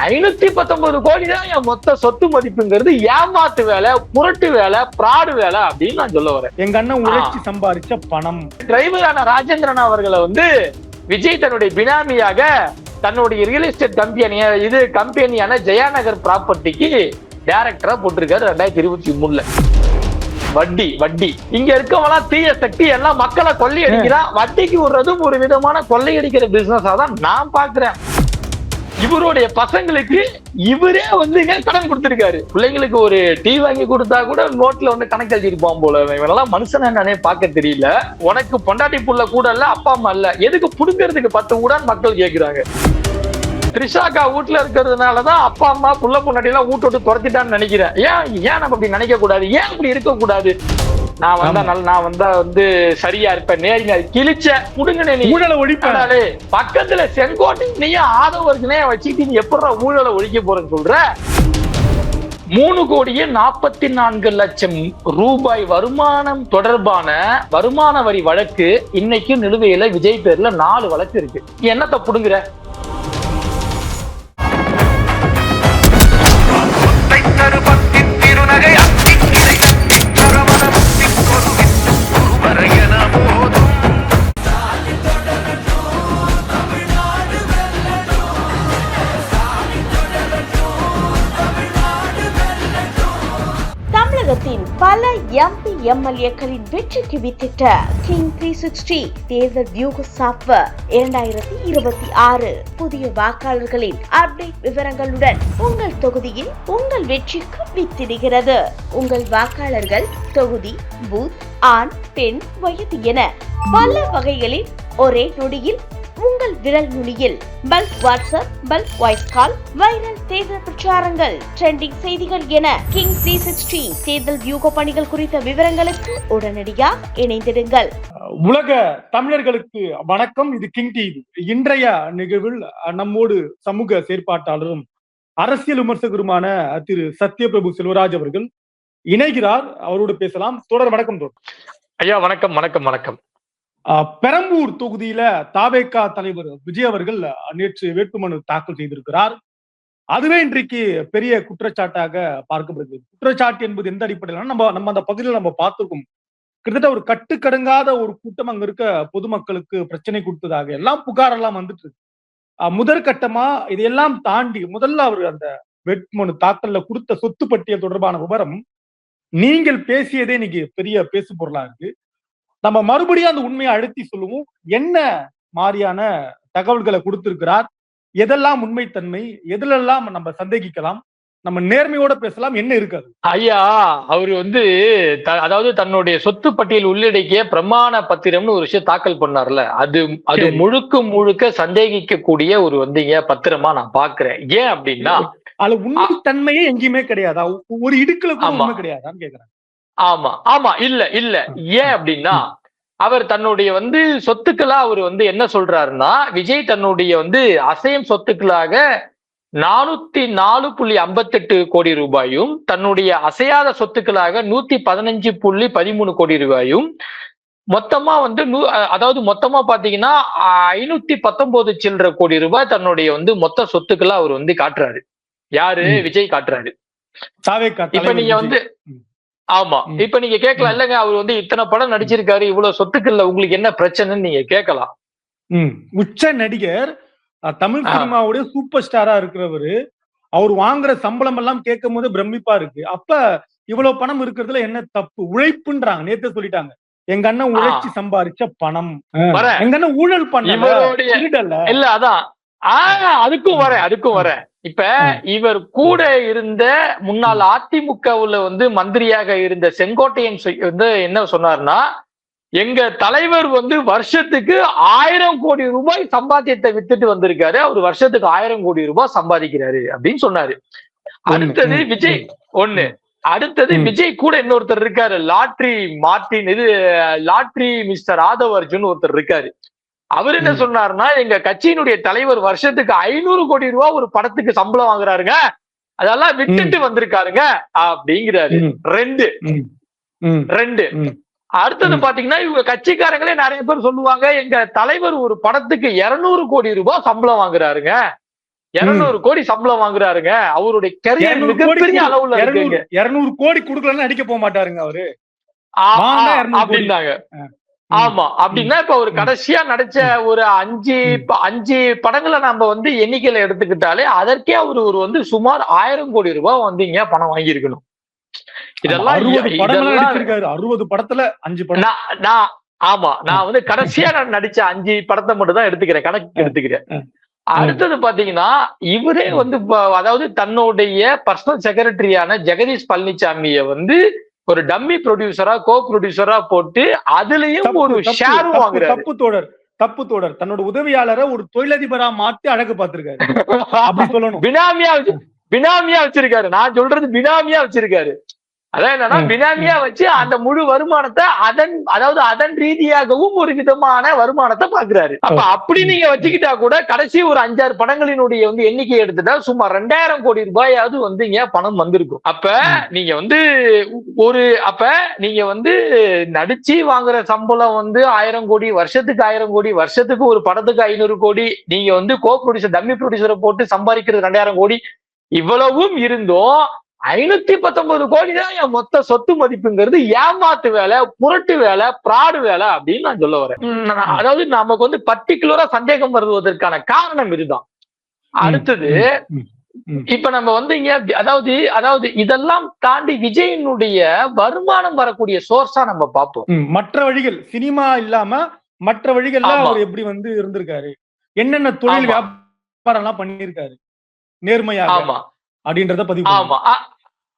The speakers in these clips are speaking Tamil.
519 கோடி தான் என் மொத்த சொத்து மதிப்புங்கிறது ஏமாத்து வேலை, புரட்டு வேலை, பிராடு வேலை அப்படின்னு நான் சொல்ல வரேன். எங்க அண்ணன் உழைச்சி சம்பாதிச்ச பணம். டிரைவரான ராஜேந்திரன் அவர்களை வந்து விஜய் தன்னுடைய பினாமியாக தன்னுடைய ரியல் எஸ்டேட் கம்பெனியான ஜெயாநகர் ப்ராப்பர்ட்டிக்கு டைரக்டரா போட்டிருக்காரு 2023. வட்டி இங்க இருக்கவெல்லாம் தீய சக்தி எல்லாம் மக்களை கொள்ளையடிக்கிறான். வட்டிக்கு விடுறதும் ஒரு விதமான கொள்ளையடிக்கிற பிசினஸா தான் நான் பாக்குறேன். இவருடைய பசங்களுக்கு இவரே வந்து கடன் கொடுத்திருக்காரு. பிள்ளைங்களுக்கு ஒரு டீ வாங்கி கொடுத்தா கூட நோட்ல வந்து கணக்கு எழுதிருப்பான் போல. இவனெல்லாம் மனுஷன நானே பார்க்க தெரியல. உனக்கு பொண்டாட்டி புள்ள கூட இல்ல, அப்பா அம்மா இல்ல, எதுக்கு புடுங்கிறதுக்கு 10 கூட மக்கள் கேட்கிறாங்க. த்ரிஷாக்கா வீட்டுல இருக்கிறதுனாலதான் அப்பா அம்மா புள்ள பொண்டாட்டி எல்லாம் வீட்டு விட்டு துரத்திட்டான்னு நினைக்கிறேன். ஏன் நம்ம அப்படி நினைக்க கூடாது? ஏன் அப்படி இருக்க கூடாது? நான் வந்தா வந்து சரியா இருப்பேன், நேரிங்க கிழிச்ச முடுங்கனே நீ ஊழலை ஒழிப்பாலே. பக்கத்துல செங்கோட்டை நீயும் ஆதவர்கனே வச்சுக்கிட்டு நீ எப்படா ஊழலை ஒழிக்க போறேன்னு சொல்ற? 3,44,00,000 ரூபாய் வருமானம் தொடர்பான வருமான வரி வழக்கு இன்னைக்கு நிலுவையில விஜய் பேர்ல 4 வழக்கு இருக்கு. என்னத்த புடுங்குற? தமிழகத்தின் பல எம்பி எம்எல்ஏக்களின் வெற்றிக்கு வித்திட்ட கிங் 360 தேர்தல் வியூக சாப்ட்வேர் 2026 புதிய வாக்காளர்களின் அப்டேட் விவரங்களுடன் உங்கள் தொகுதியில் உங்கள் வெற்றிக்கு வித்திடுகிறது. உங்கள் வாக்காளர்கள் தொகுதி, பூத், ஆண், பெண், வயது என பல வகைகளில் ஒரே நொடியில் உங்கள் விரல் நுனியில் bulk WhatsApp, bulk voice call, viral தேர்தல் பிரச்சாரங்கள், ட்ரெண்டிங் செய்திகள் என கிங் 360 தேர்தல் வியூக பணிகள் குறித்த விவரங்களுக்கு உடனடியாக இணைந்திடுங்கள். உலக தமிழர்களுக்கு வணக்கம். இது கிங் டிவி. இன்றைய நிகழ்வில் நம்மோடு சமூக செயற்பாட்டாளரும் அரசியல் விமர்சகருமான திரு சத்யபிரபு செல்வராஜ் அவர்கள் இணைகிறார். அவரோடு பேசலாம். தொடர் வணக்கம். ஐயா வணக்கம். வணக்கம் வணக்கம். பெரம்பூர் தொகுதியில தாவேகா தலைவர் விஜய் அவர்கள் நேற்று வேட்புமனு தாக்கல் செய்திருக்கிறார். அதுவே இன்றைக்கு பெரிய குற்றச்சாட்டாக பார்க்கப்படுகிறது. குற்றச்சாட்டு என்பது எந்த அடிப்படையில் நம்ம அந்த பகுதியில் நம்ம பார்த்திருக்கோம். கிட்டத்தட்ட ஒரு கட்டுக்கடங்காத ஒரு கூட்டம் அங்க இருக்க பொதுமக்களுக்கு பிரச்சனை கொடுத்ததாக எல்லாம் புகார் எல்லாம் வந்துட்டு இருக்கு. முதற்கட்டமா இதையெல்லாம் தாண்டி முதல்ல அவர் அந்த வேட்புமனு தாக்கல்ல கொடுத்த சொத்து பட்டியல் தொடர்பான விவரம் நீங்கள் பேசியதே இன்னைக்கு பெரிய பேசு பொருளா இருக்கு. நம்ம மறுபடியும் அந்த உண்மையை அழுத்தி சொல்லுவோம். என்ன மாதிரியான தகவல்களை கொடுத்திருக்கிறார், எதெல்லாம் உண்மைத்தன்மை, எதுலெல்லாம் நம்ம சந்தேகிக்கலாம், நம்ம நேர்மையோட பேசலாம், என்ன இருக்காது? ஐயா அவரு வந்து அதாவது தன்னுடைய சொத்து பட்டியல் உள்ளடக்கிய பிரமாண பத்திரம்னு ஒரு விஷயம் தாக்கல் பண்ணார்ல, அது முழுக்க சந்தேகிக்க கூடிய ஒரு வந்தீங்க பத்திரமா நான் பாக்குறேன். ஏன் அப்படின்னா அது உண்மைத்தன்மையே எங்கேயுமே கிடையாதா? ஒரு இடுக்குல கூட கிடையாதான்னு கேக்குறேன். ஆமா இல்ல ஏன் அப்படின்னா அவர் தன்னுடைய வந்து சொத்துக்களா அவர் வந்து என்ன சொல்றாருன்னா, விஜய் தன்னுடைய வந்து அசையும் சொத்துக்களாக 404.58 கோடி ரூபாயும், தன்னுடைய அசையாத சொத்துக்களாக 115.13 கோடி ரூபாயும், மொத்தமா வந்து அதாவது மொத்தமா பாத்தீங்கன்னா 519 சில்லற கோடி ரூபாய் தன்னுடைய வந்து மொத்த சொத்துக்களா அவர் வந்து காட்டுறாரு. யாரு? விஜய் காட்டுறாரு. இப்ப நீங்க வந்து ஆமா இப்ப நீங்க கேட்கலாம், இல்லங்க அவர் வந்து இத்தனை படம் நடிச்சிருக்காரு, இவ்வளவு சொத்துக்கள்ல உங்களுக்கு என்ன பிரச்சனைன்னு நீங்க கேட்கலாம். உச்ச நடிகர், தமிழ் சினிமாவுடைய சூப்பர் ஸ்டாரா இருக்கிறவரு, அவர் வாங்குற சம்பளம் எல்லாம் கேட்கும் போது பிரமிப்பா இருக்கு. அப்ப இவ்வளவு பணம் இருக்கிறதுல என்ன தப்பு? உழைப்புன்றாங்க. நேத்து சொல்லிட்டாங்க, எங்க அண்ணன் உழைச்சி சம்பாதிச்ச பணம், எங்க அண்ணன் ஊழல் பண்ண இல்ல. அதான் அதுக்கும் வரேன். இப்ப இவர் கூட இருந்த முன்னாள் அதிமுகவுல வந்து மந்திரியாக இருந்த செங்கோட்டையன் வந்து என்ன சொன்னார்னா, எங்க தலைவர் வந்து வருஷத்துக்கு 1000 கோடி ரூபாய் சம்பாத்தியத்தை வித்துட்டு வந்திருக்காரு, அவர் வருஷத்துக்கு 1000 கோடி ரூபாய் சம்பாதிக்கிறாரு அப்படின்னு சொன்னாரு. அடுத்தது விஜய் ஒண்ணு. அடுத்தது விஜய் கூட இன்னொருத்தர் இருக்காரு, லாட்ரி மிஸ்டர் ஆதவ் அர்ஜுன் ஒருத்தர் இருக்காரு. அவர் என்ன சொன்னாருன்னா, எங்க கட்சியினுடைய தலைவர் வருஷத்துக்கு 500 கோடி ரூபாய் ஒரு படத்துக்கு சம்பளம் வாங்குறாருங்க, அதெல்லாம் விட்டுட்டு வந்திருக்காருங்க அப்படிங்கிறாரு. ரெண்டு. அடுத்தது பாத்தீங்கன்னா, இவங்க கட்சிக்காரங்களே நிறைய பேர் சொல்லுவாங்க, எங்க தலைவர் ஒரு படத்துக்கு 200 கோடி ரூபாய் சம்பளம் வாங்குறாருங்க, 200 கோடி சம்பளம் வாங்குறாருங்க. அவருடைய கரியர் 200 கோடி மிகப்பெரிய அளவுல இருக்குங்க. 200 கோடி குடுக்கலன்னு அடிக்க போக மாட்டாருங்க அவரு. ஆ, ஆ, வாங்கினா 200 கோடி. அப்படின்னாங்க. ம். ஆமா. அப்படின்னா இப்ப ஒரு கடைசியா நடிச்ச ஒரு 5 படங்களை நம்ம வந்து எண்ணிக்கையில எடுத்துக்கிட்டாலே அதற்கே அவரு ஒரு வந்து சுமார் 1000 கோடி ரூபாய் வந்து இங்க பணம் வாங்கியிருக்கணும். இதெல்லாம் 60 படங்களா இதெல்லாம் நடிச்சிருக்காரு. 60 படத்துல 5 படம். நான் வந்து கடைசியா நான் நடிச்ச 5 படத்தை மட்டும் தான் எடுத்துக்கிறேன், கணக்கு எடுத்துக்கிறேன். அடுத்தது பாத்தீங்கன்னா இவரே வந்து அதாவது தன்னுடைய பர்சனல் செக்ரட்டரியான ஜெகதீஷ் பழனிசாமிய வந்து ஒரு டம்மி ப்ரொடியூசரா கோ ப்ரொடியூசரா போட்டு அதுலயும் ஒரு ஷேரும் வாங்குறாரு. தப்பு தோழர். தன்னோட உதவியாளரை ஒரு தொழிலதிபரா மாத்தி அழகு பார்த்திருக்காரு. அப்படி சொல்லணும். பினாமியா வச்சிருக்காரு. நான் சொல்றது பினாமியா வச்சிருக்காரு. அதான் என்னன்னா பினாமியா வச்சு அந்த முழு வருமானத்தை அதன் ரீதியாகவும் ஒரு விதமான வருமானத்தை பாக்குறாரு. அப்ப அப்படி நீங்க வச்சுக்கிட்டா கூட கடைசி ஒரு 5-6 படங்களினுடைய வந்து எண்ணிக்கை எடுத்துட்டா சுமார் 2000 கோடி ரூபாயாவது வந்து இங்க பணம் வந்திருக்கும். அப்ப நீங்க வந்து நடிச்சு வாங்குற சம்பளம் வந்து 1000 கோடி, வருஷத்துக்கு 1000 கோடி, வருஷத்துக்கு ஒரு படத்துக்கு 500 கோடி, நீங்க வந்து கோ ப்ரொடியூசர் டம்மி ப்ரொடியூசரை போட்டு சம்பாதிக்கிறது 2000 கோடி, இவ்வளவும் இருந்தும் 519 கோடி தான் என் மொத்த சொத்து மதிப்புங்கிறது ஏமாத்து வேலை, புரட்டு வேலை, பிராடு வேலை அப்படின்னு நான் சொல்ல வரேன். அதாவது நமக்கு வந்து பர்டிகுலரா சந்தேகம் வருவதற்கான காரணம் இதுதான். அடுத்தது இப்ப நம்ம வந்து இங்க அதாவது இதெல்லாம் தாண்டி விஜயினுடைய வருமானம் வரக்கூடிய சோர்ஸா நம்ம பார்ப்போம். மற்ற வழிகள் சினிமா இல்லாம மற்ற வழிகள்ல அவர் எப்படி வந்து இருந்திருக்காரு, என்னென்ன தொழில் வியாபாரம் எல்லாம் பண்ணிருக்காரு நேர்மையாக அப்படின்றத பதிவு.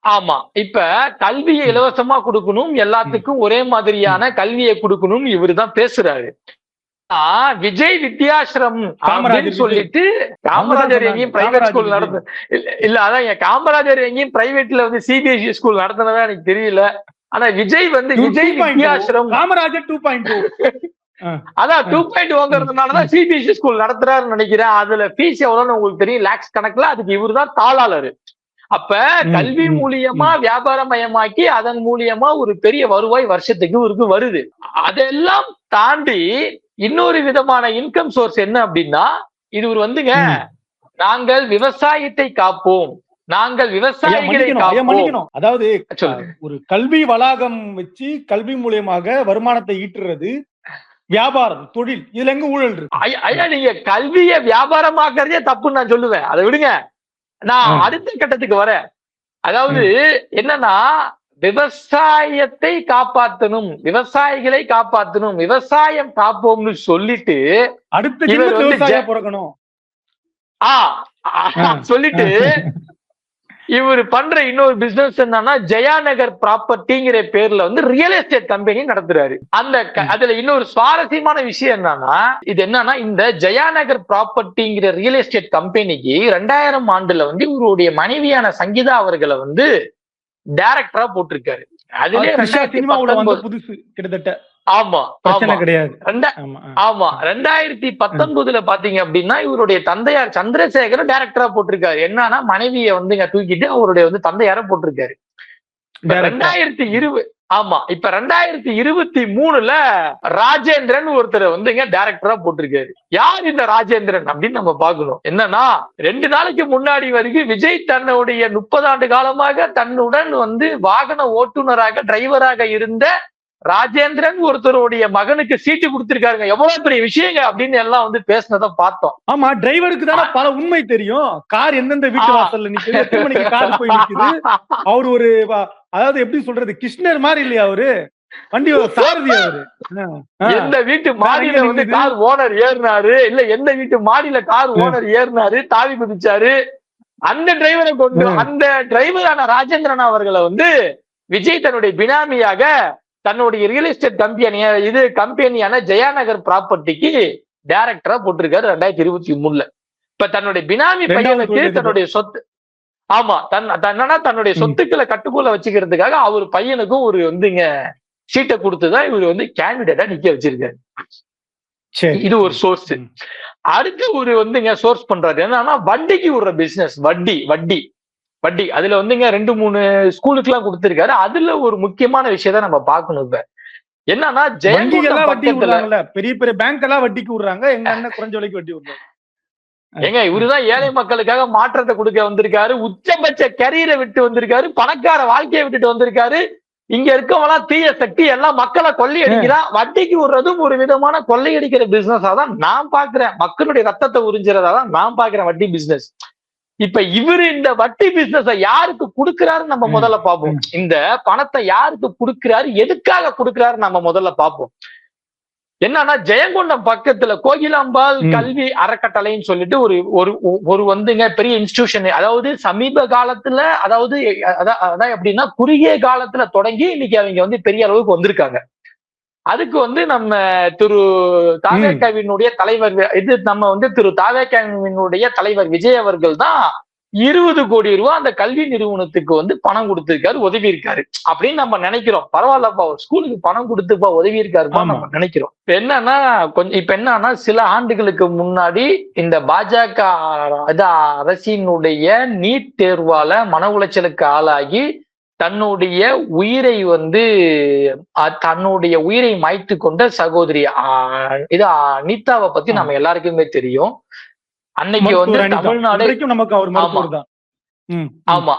ஆமா. இப்ப கல்வியை இலவசமா கொடுக்கணும், எல்லாத்துக்கும் ஒரே மாதிரியான கல்வியை கொடுக்கணும், இவருதான் பேசுறாரு. விஜய் வித்யாசிரம் அப்படின்னு சொல்லிட்டு காமராஜர் எங்கேயும் பிரைவேட் ஸ்கூல் நடத்து இல்ல அதான் காமராஜர் எங்கேயும் பிரைவேட்ல வந்து சிபிஎஸ்இ ஸ்கூல் நடத்தினதா எனக்கு தெரியல. ஆனா விஜய் வந்து விஜய் வித்யாசிரம் காமராஜர் 2.2 அதான் 2.1ங்கிறதுனாலதான் சிபிஎஸ்இ ஸ்கூல் நடத்துறாருன்னு நினைக்கிறேன். அதுல ஃபீஸ் எவ்வளவுன்னு உங்களுக்கு தெரியும், லேக்ஸ் கணக்குல. அதுக்கு இவரு தான் தாளாளரு. அப்ப கல்வி மூலியமா வியாபாரமயமாக்கி அதன் மூலியமா ஒரு பெரிய வருவாய் வருஷத்துக்கு இவருக்கு வருது. அதெல்லாம் தாண்டி இன்னொரு விதமான இன்கம் சோர்ஸ் என்ன அப்படின்னா, இது ஒரு வந்துங்க நாங்கள் விவசாயத்தை காப்போம், நாங்கள் விவசாயிகளை காப்போம். அதாவது ஒரு கல்வி வளாகம் வச்சு கல்வி மூலியமாக வருமானத்தை ஈட்டுறது வியாபாரம், தொழில். இதுல எங்க ஊழல் இருக்கு? ஐயா, நீங்க கல்வியை வியாபாரமாக்குறதே தப்புன்னு நான் சொல்லுவேன். அதை விடுங்க, நான் அடுத்த கட்டத்துக்கு வரேன். அதாவது என்னன்னா விவசாயத்தை காப்பாற்றணும், விவசாயிகளை காப்பாற்றணும், விவசாயம் காப்போம்னு சொல்லிட்டு அடுத்த பிறக்கணும் சொல்லிட்டு இவரு பண்ற இன்னொரு பிசினஸ் என்னன்னா ஜெயாநகர் ப்ராப்பர்ட்டிங்கிற பேர்ல வந்து ரியல் எஸ்டேட் கம்பெனி நடத்துறாரு. அதுல இன்னொரு சுவாரஸ்யமான விஷயம் என்னன்னா, இது என்னன்னா இந்த ஜெயாநகர் ப்ராப்பர்ட்டிங்கிற ரியல் எஸ்டேட் கம்பெனிக்கு 2000 ஆண்டுல வந்து இவருடைய மனைவியான சங்கீதா அவர்களை வந்து டைரக்டரா போட்டிருக்காரு. அதுலயே புதுசு கிட்டத்தட்ட. ஆமா கிடையாது. 2019 பாத்தீங்க அப்படின்னா இவருடைய தந்தையார் சந்திரசேகர டைரக்டரா போட்டிருக்காரு. என்னன்னா மனைவியை வந்து தூக்கிட்டு அவருடைய வந்து தந்தையார போட்டிருக்காரு. 2020 இப்ப 2023 ராஜேந்திரன் ஒருத்தர் வந்து டைரக்டரா போட்டிருக்காரு. யார் இந்த ராஜேந்திரன் அப்படின்னு நம்ம பாக்கணும். என்னன்னா 2 நாளைக்கு முன்னாடி வரைக்கும் விஜய் தன்னுடைய 30 ஆண்டு காலமாக தன்னுடன் வந்து வாகன ஓட்டுநராக டிரைவராக இருந்த ராஜேந்திரன் ஒருத்தருடைய மகனுக்கு சீட்டு கொடுத்திருக்காருங்க. எவ்வளவு பெரிய விஷயங்க அப்படின்னு எல்லாம் வந்து பேசினதை பார்த்தோம். ஆமா, டிரைவருக்கு தானே பல உண்மை தெரியும். கார் எந்தெந்த வீட்டு வாசல்ல நிக்குது, எத்தனை மணிக்கு கார் போய் நிக்குது. அவர் ஒரு அதாவது எப்படி சொல்றது, கிருஷ்ணர் மாதிரி இல்லையா அவரு, வண்டி சாரதி அவரு. எந்த வீட்டு மாடியில வந்து கார் ஓனர் ஏறினாரு, இல்ல எந்த வீட்டு மாடியில கார் ஓனர் ஏறினாரு, தாவி குதிச்சாரு. அந்த டிரைவரை கொண்டு அந்த டிரைவரான ராஜேந்திரன் அவர்களை வந்து விஜய் தன்னுடைய பினாமியாக தன்னுடைய ரியல் எஸ்டேட் கம்பெனியான ஜெயாநகர் ப்ராப்பர்ட்டிக்கு டைரக்டரா போட்டிருக்காரு 2023. இப்ப தன்னுடைய பினாமி பையனுக்கு தன்னுடைய சொத்து தன்னுடைய சொத்துக்களை கட்டுக்குள்ள வச்சுக்கிறதுக்காக அவர் பையனுக்கும் ஒரு வந்து சீட்டை கொடுத்துதான் இவர் வந்து கேண்டிடேட்டா நிக்க வச்சிருக்காரு. இது ஒரு சோர்ஸ். அடுத்து ஒரு வந்து சோர்ஸ் பண்றாரு என்னன்னா வட்டிக்கு விடுற பிசினஸ். வட்டி அதுல வந்து 2-3 ஸ்கூலுக்கு எல்லாம் கொடுத்திருக்காரு. அதுல ஒரு முக்கியமான விஷயத்த நம்ம பார்க்கணும். இப்ப என்னன்னா ஜெயங்கொண்டம் பக்கத்துல பெரிய பெரிய பேங்க் எல்லாம் வட்டிக்கு விடுறாங்க, எங்க அண்ணன் குறைஞ்ச விலைக்கு வட்டி விடுறாங்க. ஏங்க இவருதான் ஏழை மக்களுக்காக மாற்றத்தை கொடுக்க வந்திருக்காரு, உச்சபட்ச கரியரை விட்டு வந்திருக்காரு, பணக்கார வாழ்க்கையை விட்டுட்டு வந்திருக்காரு. இங்க இருக்கவெல்லாம் தீய சக்தி எல்லாம் மக்களை கொள்ளையடிக்கிறான். வட்டிக்கு விடுறதும் ஒரு விதமான கொள்ளையடிக்கிற பிசினஸா தான் நான் பாக்குறேன். மக்களுடைய ரத்தத்தை உறிஞ்சுறதா தான் நான் பாக்குறேன் வட்டி பிசினஸ். இப்ப இவரு இந்த வட்டி பிசினஸ யாருக்கு கொடுக்கிறாரு நம்ம முதல்ல பார்ப்போம். இந்த பணத்தை யாருக்கு கொடுக்கிறாரு, எதுக்காக கொடுக்கிறாரு நம்ம முதல்ல பார்ப்போம். என்னன்னா ஜெயங்கொண்டம் பக்கத்துல கோகிலாம்பாள் கல்வி அறக்கட்டளைன்னு சொல்லிட்டு ஒரு வந்துங்க பெரிய இன்ஸ்டிடியூஷன். அதாவது சமீப காலத்துல அதான் எப்படின்னா குறுகிய காலத்துல தொடங்கி இன்னைக்கு அவங்க வந்து பெரிய அளவுக்கு வந்திருக்காங்க. அதுக்கு வந்து நம்ம திரு தாவேகாவினுடைய தலைவர் திரு தாவேகாவினுடைய தலைவர் விஜய் அவர்கள் தான் 20 கோடி ரூபாய் அந்த கல்வி நிறுவனத்துக்கு வந்து பணம் கொடுத்திருக்காரு, உதவி இருக்காரு அப்படின்னு நம்ம நினைக்கிறோம். பரவாயில்லப்பா, ஒரு ஸ்கூலுக்கு பணம் கொடுத்துப்பா உதவி இருக்காருப்பா நம்ம நினைக்கிறோம். இப்ப என்னன்னா சில ஆண்டுகளுக்கு முன்னாடி இந்த பாஜக அரசினுடைய நீட் தேர்வால மன உளைச்சலுக்கு ஆளாகி தன்னுடைய உயிரை மாய்த்து கொண்ட சகோதரி அனிதாவை பத்தி நம்ம எல்லாருக்குமே தெரியும். அன்னைக்கு வந்து தமிழ்நாடு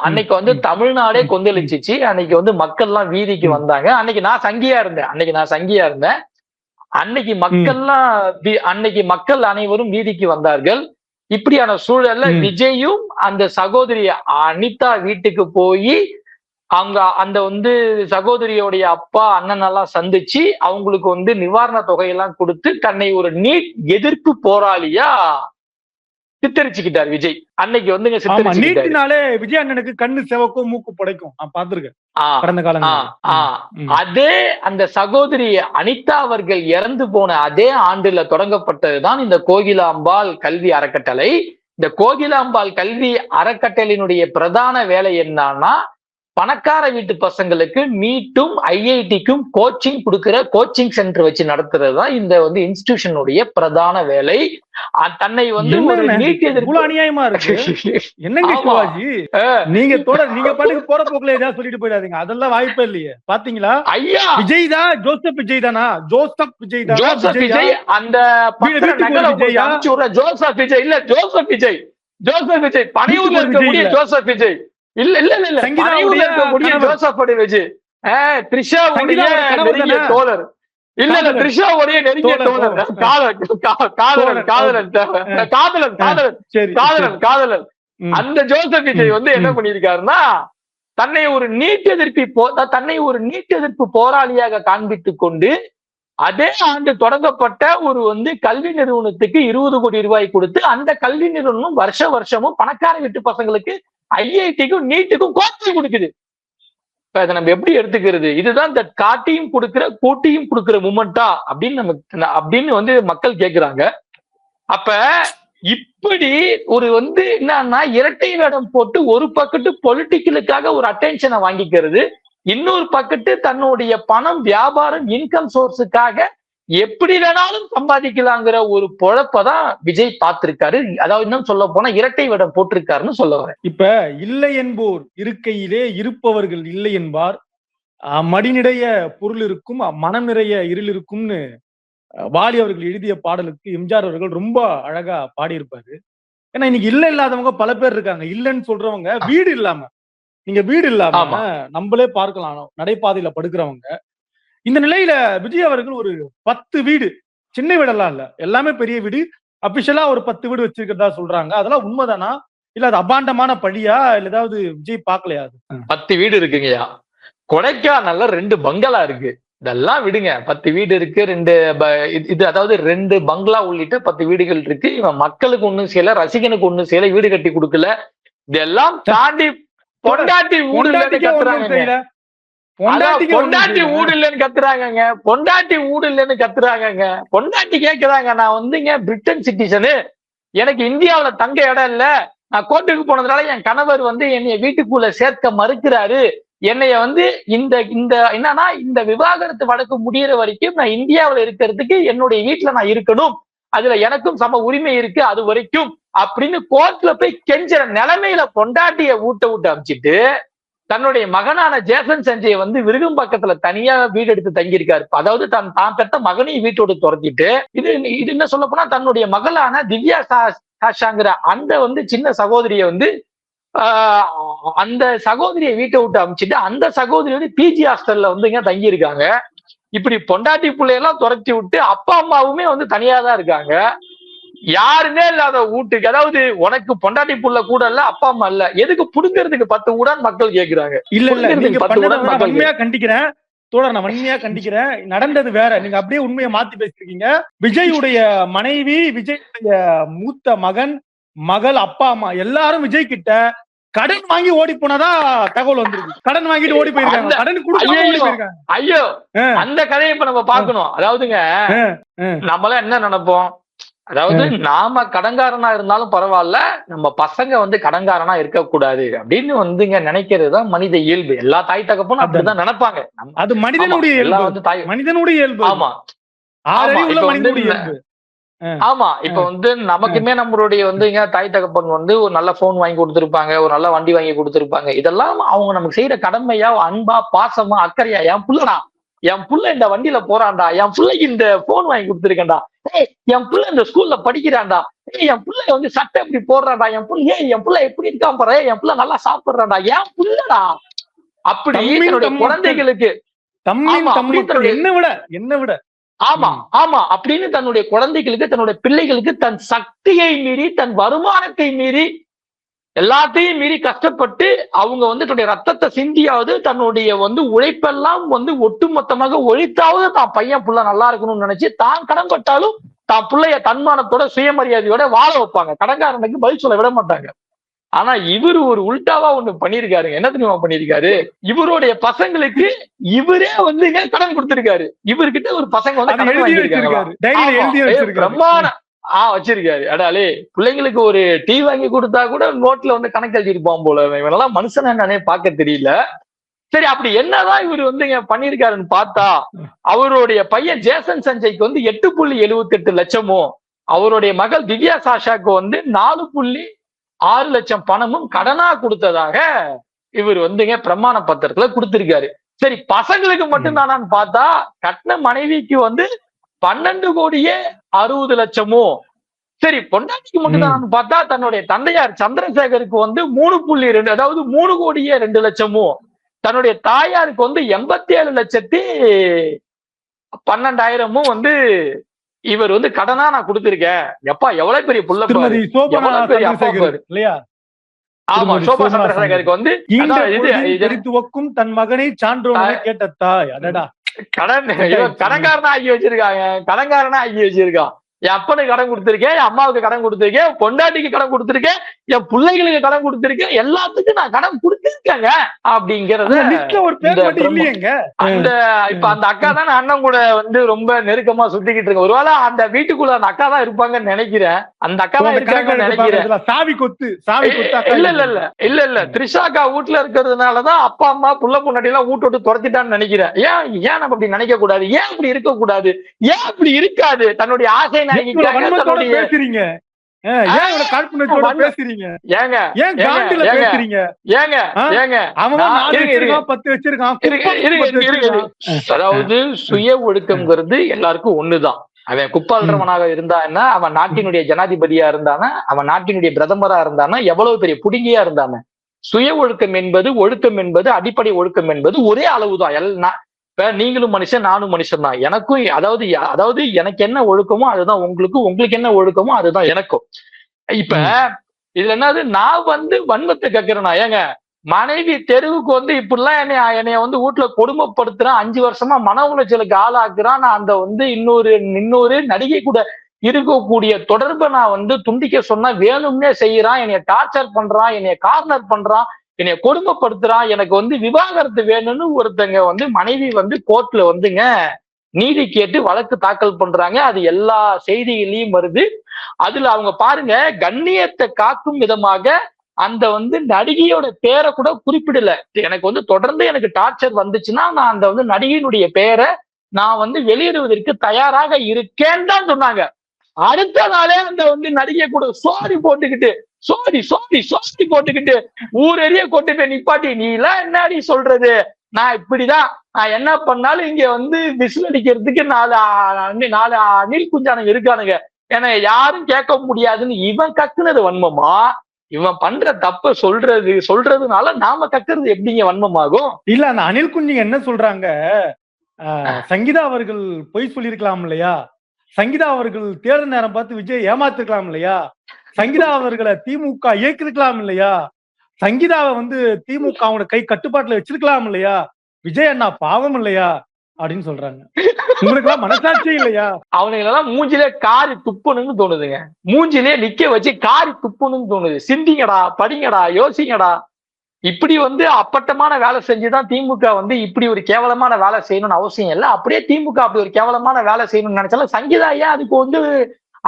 அன்னைக்கு வந்து தமிழ்நாடே கொந்தளிச்சிச்சு. அன்னைக்கு வந்து மக்கள் எல்லாம் வீதிக்கு வந்தாங்க. அன்னைக்கு நான் சங்கியா இருந்தேன். அன்னைக்கு மக்கள் அனைவரும் வீதிக்கு வந்தார்கள். இப்படியான சூழல்ல விஜயும் அந்த சகோதரி அனிதா வீட்டுக்கு போய் அவங்க அந்த வந்து சகோதரியோடைய அப்பா அண்ணன் எல்லாம் சந்திச்சு அவங்களுக்கு வந்து நிவாரண தொகையெல்லாம் கொடுத்து தன்னை ஒரு நீட் எதிர்ப்பு போராளியா சித்தரிச்சுக்கிட்டார் விஜய். அன்னைக்கு வந்துங்க நீட்டினாலே விஜய் அண்ணனுக்கு கண்ணு செவக்கும் மூக்கு புடைக்கும் நான் பார்த்திருக்கேன் கடந்த காலம். அதே அந்த சகோதரி அனிதா அவர்கள் இறந்து போன அதே ஆண்டுல தொடங்கப்பட்டதுதான் இந்த கோகிலாம்பாள் கல்வி அறக்கட்டளை. இந்த கோகிலாம்பாள் கல்வி அறக்கட்டளையினுடைய பிரதான வேலை என்னன்னா பணக்கார வீட்டு பசங்களுக்கு நீட்டும் ஐஐடிக்கும் கோச்சிங் கொடுக்கிற கோச்சிங் சென்டர் வச்சு நடத்துறது தான் இந்த வந்து இன்ஸ்டிடியூஷனுடைய பிரதான வேலை. தன்னை வந்து ஒரு நீட் எதிர்ப்பு அநியாயமா இருக்கு. என்னங்க சிவாஜி, நீங்க பாட்டுக்கு போற போக்குல ஏதாவது சொல்லிட்டு போயிடாதீங்க, அதெல்லாம் வாய்ப்பே இல்லையே. பாத்தீங்களா ஐயா, விஜய் தான் ஜோசப் விஜய் தானா? ஜோசப் விஜய் அந்த ஜோசப் விஜய் இல்ல, ஜோசப் விஜய் பனையூர்ல இருக்கக்கூடிய ஜோசப் விஜய் இல்ல பனையூர்ல இருக்கக்கூடிய ஜோசப் விஜய் த்ரிஷாவுடைய நெருங்கிய தோழர். இல்ல த்ரிஷாவுடைய நெருங்கிய தோழர், காதலன். அந்த ஜோசப் விஜய் வந்து என்ன பண்ணிருக்காருன்னா தன்னை ஒரு நீட் எதிர்ப்பு போராளியாக காண்பித்துக் கொண்டு அதே ஆண்டு தொடங்கப்பட்ட ஒரு வந்து கல்வி நிறுவனத்துக்கு 20 கோடி ரூபாய் கொடுத்து அந்த கல்வி நிறுவனம் வருஷமும் பணக்கார வீட்டு பசங்களுக்கு ஐஐடிக்கும் நீட்டுக்கும் கோச்சிங் கொடுக்குது. இப்ப இதை நம்ம எப்படி எடுத்துக்கிறது? இதுதான் இந்த காட்டியும் கொடுக்கிற மூமெண்டா அப்படின்னு வந்து மக்கள் கேட்கிறாங்க. அப்ப இப்படி ஒரு வந்து என்னன்னா இரட்டை வேடம் போட்டு ஒரு பக்கத்து பொலிட்டிக்கலுக்காக ஒரு அட்டென்ஷனை வாங்கிக்கிறது, இன்னொரு பக்கத்து தன்னுடைய பணம் வியாபாரம் இன்கம் சோர்ஸுக்காக எப்படி வேணாலும் சம்பாதிக்கலாங்கிற ஒரு பொழப்பதான் விஜய் பார்த்திருக்காரு. அதாவது இன்னும் சொல்ல போனா இரட்டை வேடம் போட்டிருக்காருன்னு சொல்ல வரேன். இப்ப இல்லை என்போர் இருக்கையிலே இருப்பவர்கள் இல்லை என்பார், மடிநிறைய பொருள் இருக்கும் மனம் நிறைய இருள் இருக்கும்னு வாலி அவர்கள் எழுதிய பாடலுக்கு எம்ஜிஆர் அவர்கள் ரொம்ப அழகா பாடியிருப்பாரு. ஏன்னா இன்னைக்கு இல்லாதவங்க பல பேர் இருக்காங்க. இல்லைன்னு சொல்றவங்க வீடு இல்லாம நம்மளே பார்க்கலாம் நடைபாதையில படுக்கிறவங்க. இந்த நிலையில விஜய் அவர்கள் ஒரு 10 வீடு, சின்ன வீடெல்லாம் இல்ல, எல்லாமே பெரிய வீடு, அபிஷியலா ஒரு 10 வீடு வச்சிருக்கிறதா சொல்றாங்க. அதெல்லாம் உண்மைதானா இல்ல அது அபாண்டமான பழியா இல்ல ஏதாவது விஜய் பாக்கலையா? 10 வீடு இருக்குங்கய்யா. கொடைக்கானல்ல 2 பங்களா இருக்கு. இதெல்லாம் விடுங்க, 10 வீடு இருக்கு, 2 அதாவது 2 பங்களா உள்ளிட்ட 10 வீடுகள் இருக்கு. இவன் மக்களுக்கு ஒண்ணும் செய்யல, ரசிகனுக்கு ஒண்ணும் செய்யல, வீடு கட்டி கொடுக்கல. இதெல்லாம் தாண்டி பொண்டாட்டி வீடு இல்லைன்னு கத்துறாங்க. பொண்டாட்டி கேக்குறாங்க, நான் வந்துங்க பிரிட்டன் சிட்டிசனு, எனக்கு இந்தியாவில தங்க இடம் இல்ல, நான் கோர்ட்டுக்கு போனதுனால என் கணவர் வந்து என்னைய வீட்டுக்குள்ள சேர்க்க மறுக்கிறாரு, என்னைய வந்து இந்த விவாகரத்து வழக்கு முடியிற வரைக்கும் நான் இந்தியாவில இருக்கிறதுக்கு என்னுடைய வீட்டுல நான் இருக்கணும், அதுல எனக்கும் சம உரிமை இருக்கு அது வரைக்கும் அப்படின்னு கோர்ட்ல போய் கெஞ்சுற நிலைமையில பொண்டாட்டிய ஊட்ட அமைச்சிட்டு தன்னுடைய மகனான ஜேசன் சஞ்சய் வந்து விருகம்பாக்கத்துல தனியா வீடு எடுத்து தங்கியிருக்காரு. அதாவது தான் பெற்ற மகனையும் வீட்டோடு துரத்திட்டு, இது என்ன சொல்ல போனா தன்னுடைய மகளான திவ்யா சாஷாங்கிற அந்த வந்து சின்ன சகோதரியை வந்து அந்த சகோதரியை வீட்டை விட்டு அமைச்சிட்டு அந்த சகோதரி வந்து பிஜி ஹாஸ்டல்ல வந்து இங்க தங்கி இருக்காங்க. இப்படி பொண்டாட்டி பிள்ளையெல்லாம் துரத்தி விட்டு அப்பா அம்மாவுமே வந்து தனியா தான் இருக்காங்க. யாருமே இல்லாத வீட்டுக்கு, அதாவது உனக்கு பொண்டாட்டி புள்ள கூட இல்ல, அப்பா அம்மா இல்ல, எதுக்கு புடுங்கிறதுக்கு 10 ஊடான்னு மக்கள் கேக்குறாங்க. இல்ல நீங்க வன்மையா கண்டிக்கிறேன் தோழர், நான் வன்மையா கண்டிக்கிறேன். நடந்தது வேற, நீங்க அப்படியே உண்மையை மாத்தி பேசிருக்கீங்க. விஜயுடைய மனைவி, விஜயுடைய மூத்த மகன், மகள், அப்பா அம்மா எல்லாரும் விஜய் கிட்ட கடன் வாங்கி ஓடி போனதா தகவல் வந்திருக்கு. கடன் வாங்கிட்டு ஓடி போயிருக்காங்க, கடன் கொடுக்காம ஓடி போயிருக்காங்க. ஐயோ, அந்த கதையை இப்ப நம்ம பாக்கணும். அதாவதுங்க நம்மள என்ன நினைப்போம், அதாவது நாம கடன்காரனா இருந்தாலும் பரவாயில்ல, நம்ம பசங்க வந்து கடன்காரனா இருக்கக்கூடாது அப்படின்னு வந்துங்க நினைக்கிறதுதான் மனித இயல்பு. எல்லா தாய் தகப்பனும் அப்படிதான் நினைப்பாங்க. அது மனிதனுடைய இயல்பு, மனிதனுடைய இயல்பு. ஆமா, ஆமா. இப்ப வந்து நமக்குமே நம்மளுடைய வந்து தாய் தகப்பன் வந்து ஒரு நல்ல போன் வாங்கி கொடுத்திருப்பாங்க, ஒரு நல்ல வண்டி வாங்கி கொடுத்திருப்பாங்க. இதெல்லாம் அவங்க நமக்கு செய்யற கடமையா, அன்பா, பாசமா, அக்கறையா, என் புள்ளடா, என் புள்ள இந்த வண்டியில போறான்டா, என் பிள்ளைக்கு இந்த போன் வாங்கி கொடுத்துருக்கேன்டா, என் புள்ள இந்த ஸ்கூல்ல படிக்கிறான்டா, என் புள்ள வந்து சட்டை எப்படி போடுறான்டா, என் புள்ள எப்படி இருக்கான் பாரு, என் புள்ள நல்லா சாப்பிடுறான்டா, என் புள்ளடா, அப்படி என்னுடைய குழந்தைகளுக்கு என்ன விட ஆமா அப்படின்னு தன்னுடைய குழந்தைகளுக்கு, தன்னுடைய பிள்ளைகளுக்கு தன் சக்தியை மீறி, தன் வருமானத்தை மீறி, எல்லாத்தையும் மீறி கஷ்டப்பட்டு அவங்க வந்து தன்னுடைய ரத்தத்தை சிந்தியாவது, தன்னுடைய வந்து உழைப்பெல்லாம் வந்து ஒட்டுமொத்தமாக ஒழித்தாவது தான் பையன் புள்ள நல்லா இருக்கணும்னு நினைச்சு தான் கடன் பட்டாலும் தான் பிள்ளைய தன்மானத்தோட சுயமரியாதையோட வாழ வைப்பாங்க. கடன்காரனுக்கு பதில் சொல்ல விட மாட்டாங்க. ஆனா இவரு ஒரு உல்டாவா ஒண்ணு பண்ணிருக்காருங்க. என்ன தெரியுமா பண்ணிருக்காரு, இவருடைய பசங்களுக்கு இவரே வந்து கடன் கொடுத்திருக்காரு. இவர்கிட்ட ஒரு பசங்க வந்து கடன் வாங்கியிருக்காங்க, பிரம்மாண்ட வச்சிருக்காரு. அடாலே பிள்ளைங்களுக்கு ஒரு டீ வாங்கி கொடுத்தா கூட நோட்ல வந்து கணக்கு எழுதிருப்பான் போல. இவனெல்லாம் மனுஷன் என்னன்னே பார்க்க தெரியல. சரி, அப்படி என்னதான் இவர் வந்து பண்ணிருக்காருன்னு பார்த்தா, அவருடைய பையன் ஜேசன் சஞ்சய்க்கு வந்து 8.78 லட்சமும், அவருடைய மகள் திவ்யா சாஷாக்கு வந்து 4.6 லட்சம் பணமும் கடனா கொடுத்ததாக இவர் வந்துங்க பிரமாண பத்திரத்துல கொடுத்திருக்காரு. சரி, பசங்களுக்கு மட்டும் தானான்னு பார்த்தா கட்டின மனைவிக்கு வந்து 12.60 லட்சமும், சரி பொண்டாட்டிக்கு மட்டும் தான் பார்த்தா தன்னுடைய தந்தையார் சந்திரசேகருக்கு வந்து 3.2, அதாவது 3.2 லட்சமும், தன்னுடைய தாயாருக்கு வந்து 87,12,000 வந்து இவர் வந்து கடனா நான் கொடுத்திருக்கேன். எப்பா எவ்வளவு பெரிய புள்ள பாரு, எவ்வளவு பெரிய அப்பா பாரு இல்லையா? ஆமா, சோபா சந்திரசேகருக்கு வந்து துவக்கும் தன் மகனை சான்றோனை கேட்ட தாய். அடடா, கடன்காரனா ஆகி வச்சிருக்கான். என் அப்பனுக்கு கடன் கொடுத்திருக்கேன், என் அம்மாவுக்கு கடன் கொடுத்திருக்கேன், பொண்டாட்டிக்கு கடன் கொடுத்திருக்கேன், என் பிள்ளைகளுக்கு கடன் கொடுத்திருக்கேன், எல்லாத்துக்கும் நான் கடன் கொடுத்திருக்கேங்க அப்படிங்கறது அந்த இப்ப அந்த அக்கா தான் அண்ணன் கூட வந்து ரொம்ப நெருக்கமா சுத்திக்கிட்டு இருக்கு. ஒருவேளை அந்த வீட்டுக்குள்ள அந்த அக்கா தான் இருப்பாங்கன்னு நினைக்கிறேன். அந்த அக்கா தான் இருக்காங்கன்னு நினைக்கிறேன். இல்ல த்ரிஷாக்கா வீட்டுல இருக்கிறதுனாலதான் அப்பா அம்மா புள்ள பொண்டாட்டி எல்லாம் வீட்டு விட்டு துரத்திட்டான்னு நினைக்கிறேன். ஏன் நம்ம அப்படி நினைக்க கூடாது? ஏன் அப்படி இருக்க கூடாது? ஏன் அப்படி இருக்காது? தன்னுடைய ஆசை பேசுறீங்க, அதாவது சுய ஒழுக்கம்ங்கிறது எல்லாருக்கும் ஒண்ணுதான். அவன் குப்பாளரவனாக இருந்தா என்ன, அவன் நாட்டினுடைய ஜனாதிபதியா இருந்தானா, அவன் நாட்டினுடைய பிரதமரா இருந்தானா, எவ்வளவு பெரிய புடுங்கியா இருந்தானே, சுய ஒழுக்கம் என்பது அடிப்படை ஒழுக்கம் என்பது ஒரே அளவுதான். இப்ப நீங்களும் மனுஷன், நானும் மனுஷன் தான். எனக்கும் அதாவது எனக்கு என்ன ஒழுக்கமோ அதுதான் உங்களுக்கும், உங்களுக்கு என்ன ஒழுக்கமோ அதுதான் எனக்கும். இப்ப இதுல என்னது, நான் வந்து வன்மத்தை கேட்கிறேன்னா, ஏங்க மனைவி தெருவுக்கு வந்து இப்படிலாம் என்னைய வந்து வீட்டுல கொடுமைப்படுத்துறான், 5 வருஷமா மன உளைச்சலுக்கு ஆளாக்குறான், நான் அந்த வந்து இன்னொரு நடிகை கூட இருக்கக்கூடிய தொடர்பை நான் வந்து துண்டிக்க சொன்னா வேணும்னே செய்யறான், என்னைய டார்ச்சர் பண்றான், என்னைய கார்னர் பண்றான், என்னைய கொடுமைப்படுத்துறான், எனக்கு வந்து விவாகரத்து வேணும்னு ஒருத்தங்க வந்து மனைவி வந்து கோர்ட்ல வந்துங்க நீதி கேட்டு வழக்கு தாக்கல் பண்றாங்க. அது எல்லா செய்திகளையும் வருது. அதுல அவங்க பாருங்க, கண்ணியத்தை காக்கும் விதமாக அந்த வந்து நடிகையோட பேரை கூட குறிப்பிடல. எனக்கு வந்து தொடர்ந்து எனக்கு டார்ச்சர் வந்துச்சுன்னா நான் அந்த வந்து நடிகையினுடைய பேரை நான் வந்து வெளியிடுவதற்கு தயாராக இருக்கேன்னு தான் சொன்னாங்க. அடுத்த நாளே அந்த வந்து நடிகை கூட சோரி போட்டுக்கிட்டு சோடி சோடி சோடி போட்டுக்கிட்டு ஊரறிய கொண்டு போய் நிப்பாட்டி, நீ எல்லாம் என்னடி சொல்றது, நான் இப்படிதான், நான் என்ன பண்ணாலும் இங்க வந்து விசில் அடிக்கிறதுக்கு நாலு அணில் குஞ்சானுங்க இருக்கானுங்க, ஏன்னா யாரும் கேட்க முடியாதுன்னு இவன் கக்குனது வன்மமா? இவன் பண்ற தப்ப சொல்றதுனால நாம கக்குறது எப்படிங்க வன்மமாகும்? இல்ல, அந்த அணில் குஞ்சுங்க என்ன சொல்றாங்க, சங்கீதா அவர்கள் பொய் சொல்லியிருக்கலாம் இல்லையா, சங்கீதா அவர்கள் தேர்தல் நேரம் பார்த்து விஜய் ஏமாத்திருக்கலாம் இல்லையா, சங்கீதா அவர்களை திமுக இயக்கிருக்கலாம் இல்லையா, சங்கீதாவை வந்து திமுக அவனோட கை கட்டுப்பாட்டுல வச்சிருக்கலாம் இல்லையா, விஜய் அண்ணா பாவம் இல்லையா அப்படின்னு சொல்றாங்க. உங்களுக்கு எல்லாம் மனசாட்சியே இல்லையா? அவனுங்களெல்லாம் மூஞ்சிலே காரி துப்புணும்னு தோணுதுங்க. மூஞ்சிலே நிக்க வச்சு காரி துப்புணும்னு தோணுது. சிந்திங்கடா, படிங்கடா, யோசிங்கடா. இப்படி வந்து அப்பட்டமான வேலை செஞ்சுதான் திமுக வந்து இப்படி ஒரு கேவலமான வேலை செய்யணும்னு அவசியம் இல்லை. அப்படியே திமுக அப்படி ஒரு கேவலமான வேலை செய்யணும்னு நினைச்சாலும் சங்கீதா ஏன் அதுக்கு வந்து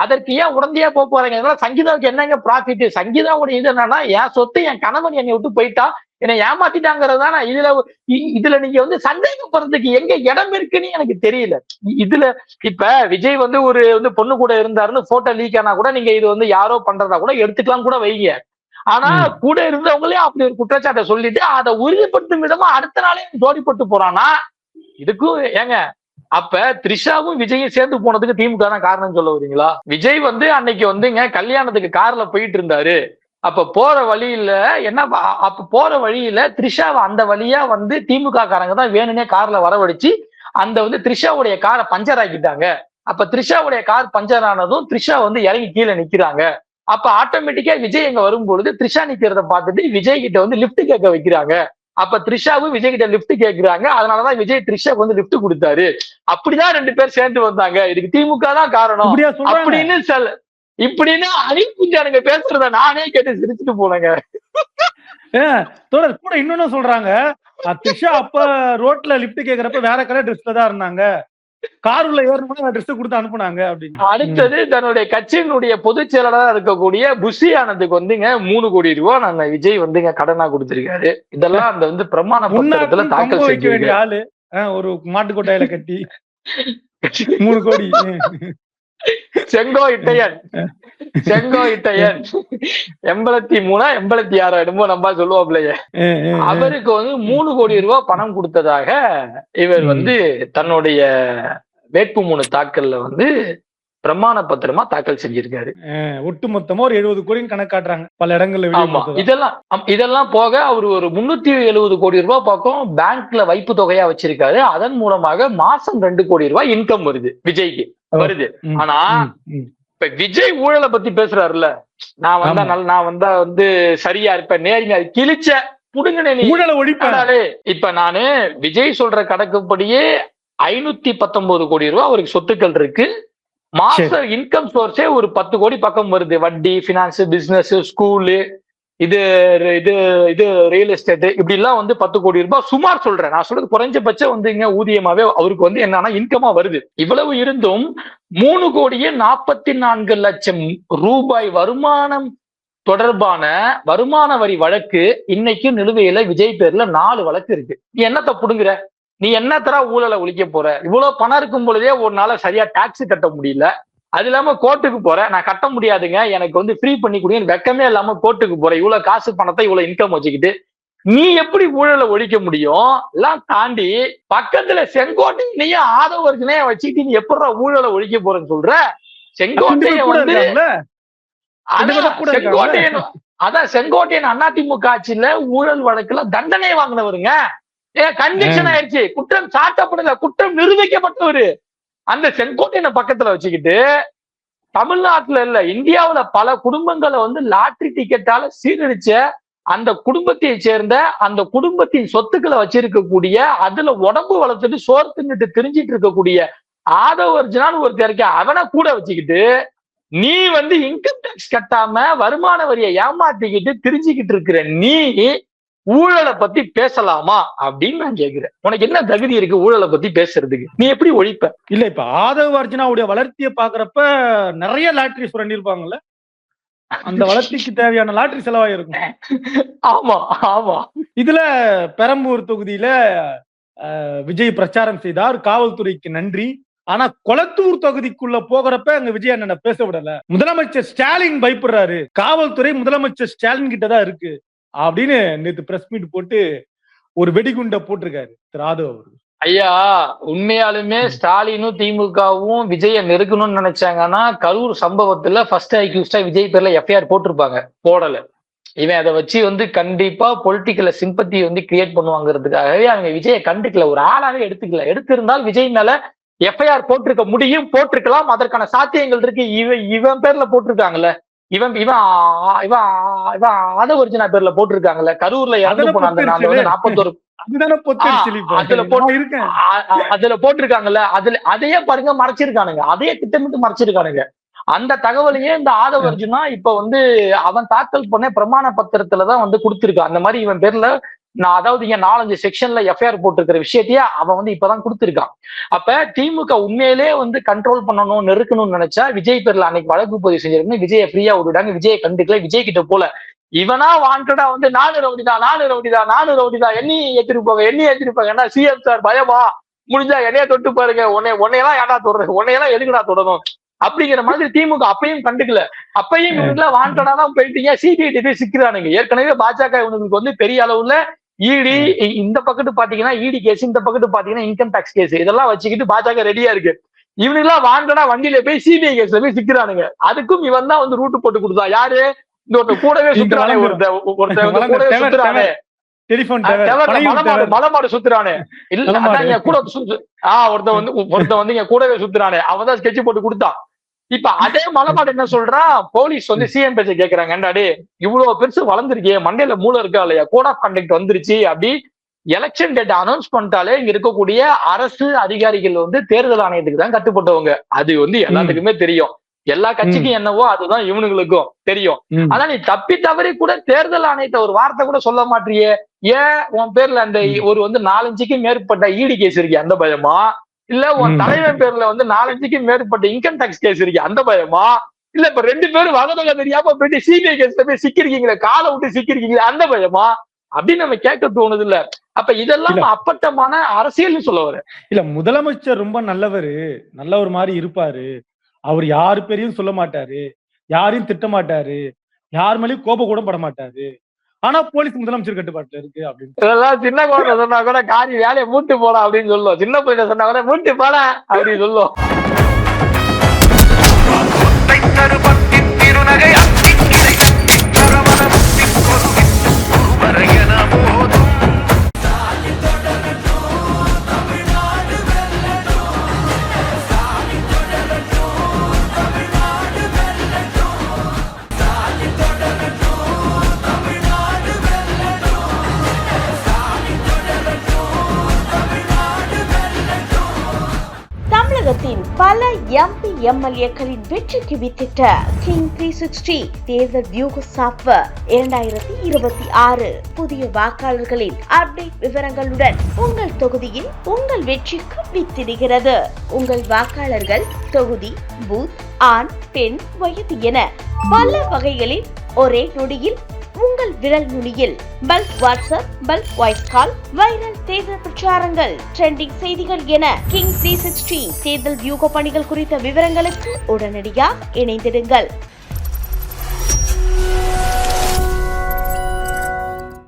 அதற்கு ஏன் உடந்தையா போறாங்க? இதனால சங்கீதாவுக்கு என்னங்க ப்ராஃபிட்? சங்கீதாவுடைய இது என்னன்னா, என் சொத்து என் கணவன் என்னை விட்டு போயிட்டா, என்னை ஏமாத்திட்டாங்கிறது தானே. இதுல நீங்க வந்து சந்தேகப்படுறதுக்கு எங்க இடம் இருக்குன்னு எனக்கு தெரியல. இதுல இப்ப விஜய் வந்து பொண்ணு கூட இருந்தாருன்னு போட்டோ லீக் ஆனா கூட நீங்க இது வந்து யாரோ பண்றதா கூட எடுத்துக்கலாம் கூட வைங்க. ஆனா கூட இருந்தவங்களே அப்படி ஒரு குற்றச்சாட்டை சொல்லிட்டு அதை உறுதிப்படுத்தும் விதமா அடுத்த நாளே ஜோடிப்பட்டு போறானா, இதுக்கும் ஏங்க அப்ப த்ரிஷாவும் விஜயும் சேர்ந்து போனதுக்கு திமுக தான் காரணம் சொல்ல வரீங்களா? விஜய் வந்து அன்னைக்கு வந்துங்க கல்யாணத்துக்கு கார்ல போயிட்டு இருந்தாரு. அப்ப போற வழியில த்ரிஷாவை அந்த வழியா வந்து திமுக காரங்க தான் வேணும்னே கார்ல வரவழைச்சு அந்த வந்து த்ரிஷாவுடைய காரை பஞ்சர் ஆக்கிட்டாங்க. அப்ப த்ரிஷாவுடைய கார் பஞ்சர் ஆனதும் த்ரிஷா வந்து இறங்கி கீழே நிக்கிறாங்க. அப்ப ஆட்டோமேட்டிக்கா விஜய் எங்க வரும்பொழுது த்ரிஷா நிக்கிறத பார்த்துட்டு விஜய் கிட்ட வந்து லிப்ட் கேட்க வைக்கிறாங்க. அப்ப த்ரிஷாவும் விஜய் கிட்ட லிப்ட் கேட்கிறாங்க. அதனாலதான் விஜய் த்ரிஷாக்கு வந்து லிப்ட் கொடுத்தாரு. அப்படிதான் ரெண்டு பேர் சேர்ந்து வந்தாங்க. இதுக்கு திமுக தான் காரணம் இப்படின்னு அணில் குஞ்சானுங்க பேசுறத நானே கேட்டு சிரிச்சுட்டு போனேங்க. கூட இன்னொன்னு சொல்றாங்க, த்ரிஷா அப்ப ரோட்ல லிப்ட் கேக்குறப்ப வேற கலர் ட்ரெஸ்ல தான் இருந்தாங்க, காருல ஏறணும் ட்ரெஸ் கொடுத்து அனுப்புனாங்க அப்படின்னு. அடுத்தது தன்னுடைய கட்சியினுடைய பொதுச் செயலாளராக இருக்கக்கூடிய புஷி ஆனந்துக்கு வந்துங்க 3 கோடி ரூபாய் நாங்க விஜய் வந்துங்க கடனா கொடுத்திருக்காரு. இதெல்லாம் அந்த வந்து பிரமாண பத்திரத்துல தாக்கல் செய்ய வேண்டிய ஆளு ஒரு மாட்டுக்கொட்டாயில கட்டி 3 கோடி. செங்கோ இட்டையன் 83 86 என்னமோ நம்ம சொல்லுவாப்லையே, அவருக்கு வந்து 3 கோடி ரூபாய் பணம் கொடுத்ததாக இவர் வந்து தன்னுடைய வேட்புமனு தாக்கல்ல வந்து பிரமாண பத்திரமா தாக்கல் செஞ்சிருக்காரு. ஒட்டு மொத்தமா ஒரு 70 கோடின்னு கணக்காட்டுறாங்க பல இடங்கள்ல. இதெல்லாம் போக அவர் ஒரு 370 கோடி ரூபாய் பக்கம் பேங்க்ல வைப்பு தொகையா வச்சிருக்காரு. அதன் மூலமாக மாசம் 2 கோடி ரூபாய் இன்கம் வருது விஜய்க்கு வருது. ஆனா இப்ப விஜய் ஊழலை பத்தி பேசுறாருல்ல, நான் வந்தா வந்து சரியா இருப்பேன், நேர்மையா கிழிச்ச புடுங்கினே ஊழலை ஒழிப்பாரு. இப்ப நானு விஜய் சொல்ற கணக்குப்படியே 519 கோடி ரூபாய் அவருக்கு சொத்துக்கள் இருக்கு. மாச இன்கம் சோர்ஸே ஒரு 10 கோடி பக்கம் வருது. வட்டி, பினான்ஸ், பிசினஸ், ஸ்கூலு, இது ரியல் எஸ்டேட், இப்படி எல்லாம் வந்து 10 கோடி ரூபாய் சுமார் சொல்றேன். நான் சொல்றது குறைஞ்சபட்சம் வந்து இங்க ஊதியமாவே அவருக்கு வந்து என்னன்னா இன்கமா வருது. இவ்வளவு இருந்தும் 3,44,00,000 ரூபாய் வருமானம் தொடர்பான வருமான வரி வழக்கு இன்னைக்கு நிலுவையில விஜய் பேர்ல 4 வழக்கு இருக்கு. நீ என்னத்த புடுங்குற? நீ என்னத்தரா ஊழலை ஒழிக்க போற? இவ்வளவு பணம் இருக்கும் பொழுதே ஒரு நாள சரியா டாக்ஸ் கட்ட முடியல. அது இல்லாம கோர்ட்டுக்கு போற, நான் கட்ட முடியாதுங்க, எனக்கு வந்து ஃப்ரீ பண்ணி கொடுங்க, வெக்கமே இல்லாம கோர்ட்டுக்கு போற. இவ்வளவு காசு பணத்தை இவ்வளவு இன்கம் வச்சுக்கிட்டு நீ எப்படி ஊழலை ஒழிக்க முடியும்? எல்லாம் தாண்டி பக்கத்துல செங்கோட்டையனையும் ஆதவர்ஜனையும் வச்சுக்கிட்டு நீ எப்படி ஊழலை ஒழிக்க போறேன்னு சொல்ற? செங்கோட்டையன் வந்து செங்கோட்டையன் அதிமுக ஆட்சியில ஊழல் வழக்குல தண்டனை வாங்கினவருங்க. கன்விக்ஷன் ஆயிடுச்சு, குற்றம் சாட்டப்படல, குற்றம் நிரூபிக்கப்பட்டவரு. அந்த செங்கோட்டையனை பக்கத்துல வச்சுக்கிட்டு தமிழ்நாட்டுல இல்ல இந்தியாவுல பல குடும்பங்களை வந்து லாட்டரி டிக்கெட்டால சீரழிச்ச அந்த குடும்பத்தை சேர்ந்த அந்த குடும்பத்தின் சொத்துக்களை வச்சிருக்கக்கூடிய, அதுல உடம்பு வளர்த்துட்டு சோறு தின்னுட்டு தெரிஞ்சிட்டு இருக்கக்கூடிய ஆதவர்ஜனான்னு ஒருத்தர் இருக்க, அவனை கூட வச்சுக்கிட்டு நீ வந்து இன்கம் டாக்ஸ் கட்டாம வருமான வரியை ஏமாத்திக்கிட்டு தெரிஞ்சுக்கிட்டு இருக்கிற நீ ஊழலை பத்தி பேசலாமா அப்படின்னு நான் கேக்குறேன். உனக்கு என்ன தகுதி இருக்கு ஊழலை பத்தி பேசுறதுக்கு? நீ எப்படி ஒழிப்ப? இல்ல, இப்ப ஆதவ அர்ஜுனாவுடைய வளர்ச்சியை பாக்குறப்ப நிறைய லாட்டரி சுரண்டி இருப்பாங்கல்ல, அந்த வளர்ச்சிக்கு தேவையான லாட்டரி செலவாயிருக்கும். ஆமா ஆமா. இதுல பெரம்பூர் தொகுதியில விஜய் பிரச்சாரம் செய்தார். காவல்துறைக்கு நன்றி, ஆனா கொளத்தூர் தொகுதிக்குள்ள போகிறப்ப அங்க விஜய் அண்ணனை பேச விடல. முதலமைச்சர் ஸ்டாலின் பயப்படுறாரு, காவல்துறை முதலமைச்சர் ஸ்டாலின் கிட்டதான் இருக்கு அப்படின்னு நேத்து பிரஸ் மீட் போட்டு ஒரு வெடிகுண்ட போட்டிருக்காரு திரு ஆதவ் அவர்கள். ஐயா, உண்மையாலுமே ஸ்டாலினும் திமுகவும் விஜய நெருக்கணும்னு நினைச்சாங்கன்னா கரூர் சம்பவத்துல ஃபர்ஸ்ட் அக்யூஸ்டா விஜய் பேர்ல எஃப்ஐஆர் போட்டிருப்பாங்க. போடல. இவன் அதை வச்சு கண்டிப்பா பொலிட்டிக்கல சிம்பத்தி கிரியேட் பண்ணுவாங்கிறதுக்காகவே அவங்க விஜய கண்டுக்கல, ஒரு ஆளாவே எடுத்துக்கல. எடுத்திருந்தால் விஜய் மேல எஃப்ஐஆர் போட்டிருக்க முடியும், போட்டிருக்கலாம், அதற்கான சாத்தியங்கள் இருக்கு. இவன் பேர்ல போட்டிருக்காங்கல்ல, இவன் இவன் இவன் இவன் ஆதவர்ஜுனா பேர்ல போட்டிருக்காங்கல்ல, கரூர்ல இறந்து போன அந்த 41 அதுல போட்டிருக்காங்கல்ல, அதையே பாருங்க மறைச்சிருக்கானுங்க, அதையே திட்டமிட்டு மறைச்சிருக்கானுங்க. அந்த தகவலையே இந்த ஆதவர்ஜுனா இப்ப அவன் தாக்கல் பண்ண பிரமாண பத்திரத்துலதான் கொடுத்திருக்கான். அந்த மாதிரி இவன் பேர்ல நான் அதாவது இங்க 4-5 செக்ஷன்ல எஃப்ஐஆர் போட்டிருக்கிற விஷயத்தையே அவன் இப்பதான் கொடுத்திருக்கான். அப்ப திமுக உண்மையிலே கண்ட்ரோல் பண்ணணும், நெருக்கணும்னு நினைச்சா விஜய் பேர்ல அன்னைக்கு வழக்கு பதிவு செஞ்சிருக்கணும். விஜயை ஃப்ரீயா விட்டுட்டாங்க. விஜயை கண்டுக்கல. விஜய் கிட்ட போல இவனா வாண்டடா நானு ரவுடிதான் என்னையும் ஏத்திருப்பாங்க என்ன சிஎம் சார் பயமா முடிஞ்சா என்னைய தொட்டு பாருங்க, உன்னையெல்லாம் ஏடா தொடர்றது, உன்னையெல்லாம் எதுக்குடா தொடரும் அப்படிங்கிற மாதிரி திமுக அப்பையும் கண்டுக்கல. அப்பையும் இவனுக்குலாம் வாண்டடா தான் போயிட்டீங்க, சிபிஐ சிக்கிறானுங்க. ஏற்கனவே பாஜக இவனுக்கு பெரிய அளவுல இடி இந்த பக்கத்து பாத்தீங்கன்னா இடி கேஸ், இந்த பக்கத்து பாத்தீங்கன்னா இன்கம் டாக்ஸ் கேஸ், இதெல்லாம் வச்சுக்கிட்டு பாஜக ரெடியா இருக்கு. இவனுக்குலாம் வாண்டடா வண்டியில போய் சிபிஐ கேஸ்ல போய் சிக்கிறானுங்க. அதுக்கும் இவன் தான் ரூட்டு போட்டு கொடுத்தா. யாரு? இந்த கூடவே சுத்துறானே, ஒருத்தன் கூடவே சுத்துறானே, மலமாடு சுத்துறானே, இல்ல கூட ஒருத்தன் இங்க கூடவே சுத்துறானே, அவன் தான் ஸ்கெட்ச் போட்டு கொடுத்தான். இப்ப அதே மலமாடு என்ன சொல்றான், போலீஸ் சிஎம் பேச்ச கேக்குறாங்க, ஏண்டாடி இவ்வளவு பெருசு வளர்ந்துருக்கே, மண்டையில மூளை இருக்கா இல்லையா, கோட் ஆஃப் கண்டக்ட் வந்துருச்சு அப்படி எலெக்ஷன் டேட் அனௌன்ஸ் பண்ணிட்டாலே இங்க இருக்கக்கூடிய அரசு அதிகாரிகள் தேர்தல் ஆணையத்துக்கு தான் கட்டுப்பட்டவங்க. அது எல்லாத்துக்குமே தெரியும். எல்லா கட்சிக்கும் என்னவோ அதுதான் இவனுங்களுக்கும் தெரியும். ஆனா நீ தப்பி தவறி கூட தேர்தல் ஆணையத்தை ஒரு வார்த்தை கூட சொல்ல மாட்டியே. ஏன் உன் பேர்ல அந்த ஒரு 4-5க்கு மேற்பட்ட இடி கேஸ் இருக்கு, அந்த பயமா? இல்ல உன் தலைவன் பேர்ல 4-5க்கு மேற்பட்ட இன்கம் டாக்ஸ் கேஸ் இருக்கு, அந்த பயமா? இல்ல இப்ப 2 பேரும் வகதொகை தெரியாம போயிட்டு சிபிஐ கேஸ்ல போய் சிக்கிருக்கீங்களே, காலை விட்டு சிக்கிருக்கீங்களே, அந்த பயமா அப்படின்னு நம்ம கேட்க தோணுது இல்ல? அப்ப இதெல்லாம் அப்பட்டமான அரசியல் சொல்ல வர இல்ல. முதலமைச்சர் ரொம்ப நல்லவர் மாதிரி இருப்பாரு, அவர் யாரு பேரையும் சொல்ல மாட்டாரு, யாரையும் திட்ட மாட்டாரு, யார் மேலேயும் கோபம் கூட பட மாட்டாரு. ஆனா போலீஸ் முதலமைச்சர் கட்டுப்பாட்டுல இருக்கு அப்படின்னு. இதெல்லாம் சின்ன குழந்தை சொன்னா கூட காரி வேலையை மூட்டு போட அப்படின்னு சொல்லுவோம். சின்ன பிள்ளை சொன்னா கூட மூட்டு போட அப்படின்னு சொல்லுவோம். தமிழகத்தின் பல எம்பி எம்எல்ஏக்களின் வெற்றிக்கு வித்திட்ட கிங் 360 தேர்தல் வியூக சாப்ட்வேர் 2026 புதிய வாக்காளர்களின் அப்டேட் விவரங்களுடன் உங்கள் தொகுதியில் உங்கள் வெற்றிக்கு வித்திடுகிறது. உங்கள் வாக்காளர்கள் தொகுதி, பூத், ஆண், பெண், வயது என பல வகைகளில் ஒரே நொடியில் உங்கள் விரல் நுனியில் bulk WhatsApp, bulk voice call, viral தேர்தல் பிரச்சாரங்கள், ட்ரெண்டிங் செய்திகள் என கிங் 360 தேர்தல் வியூக பணிகள் குறித்த விவரங்களுக்கு உடனடியாக இணைந்திடுங்கள்.